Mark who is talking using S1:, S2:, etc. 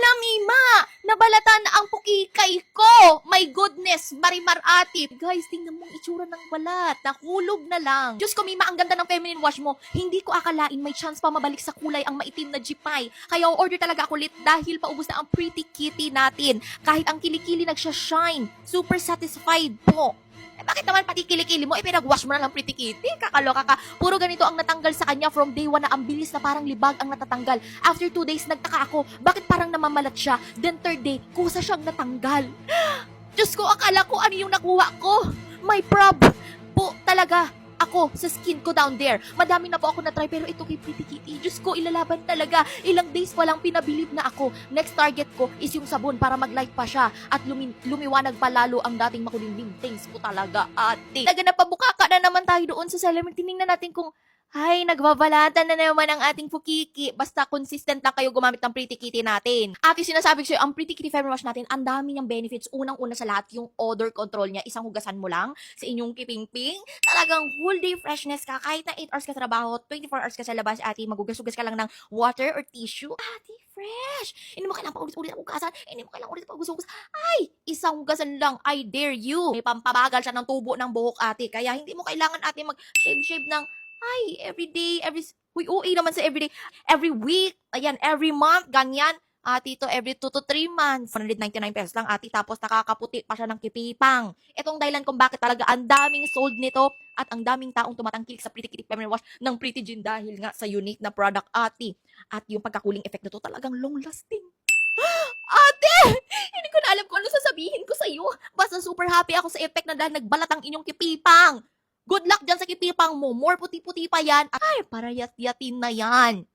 S1: Hala, Mima! Nabalatan na ang pukikay ko! My goodness, Marimar Ate! Guys, tingnan mo ang itsura ng balat. Nahulog na lang. Diyos ko, Mima, ang ganda ng feminine wash mo. Hindi ko akalain may chance pa mabalik sa kulay ang maitim na jipay. Kaya order talaga ako ulit dahil paubos na ang pretty kitty natin. Kahit ang kilikili nagsha-shine. Super satisfied po. Eh, bakit naman pati kilikili mo, pinag-wash mo na lang pretty kitty? Kakaloka ka. Puro ganito ang natanggal sa kanya from day 1 na ang bilis na parang libag ang natatanggal. After 2 days, nagtaka ako, bakit parang namamalat siya? Then third day, kusa siyang natanggal. Diyos ko, akala ko ano yung nakuha ko. My prob po talaga ako sa skin ko down there. Madami na po ako na-try pero ito kay Pretty Kitty, Diyos ko, ilalaban talaga. Ilang days pa lang pinabilib na ako. Next target ko is yung sabon para mag-light pa siya at lumiwanag pa lalo ang dating makulimlim. Thanks po talaga, ate. Talaga napabuka ka na naman tayo doon sa salamin. Tinignan natin kung ay, nagbabalatan na naman ang ating pukiki. Basta consistent lang kayo gumamit ng Pretty Kitty natin. At yung sinasabi ko sa'yo, ang Pretty Kitty Feminine Wash natin, ang dami niyang benefits. Unang-una sa lahat, yung odor control niya. Isang hugasan mo lang sa inyong kiping-ping. Talagang whole day freshness ka. Kahit na 8 hours ka sa trabaho, 24 hours ka sa labas, ate, magugas-hugas ka lang ng water or tissue. Ate, fresh! Hindi mo kailangan paulit-ulit ang hugasan. Hindi mo kailangan ulit pag-hugas. Ay, isang hugasan lang. I dare you. May pampabagal siya ng tubo ng buhok, ate. Kaya hindi mo kailangan, ate, mag-shave-shave ng everyday, uy, OA naman sa everyday, every week, ayan, every month, ganyan. Ito, every 2 to 3 months, 199 pesos lang, ate, tapos nakakaputi pa siya ng kipipang. Itong dahilan kung bakit talaga ang daming sold nito at ang daming taong tumatangkilik sa Pretty Kitty Feminine Wash ng Pretty Jean dahil nga sa unique na product, ate. At yung pagka-cooling effect nito talagang long-lasting. Ate! Hindi ko na alam kung ano sasabihin ko sa'yo. Basta super happy ako sa effect na dahil nagbalat ang inyong kipipang. Good luck dyan sa kipipang mo. More puti-puti pa yan. Ay, para yat-yatin na yan.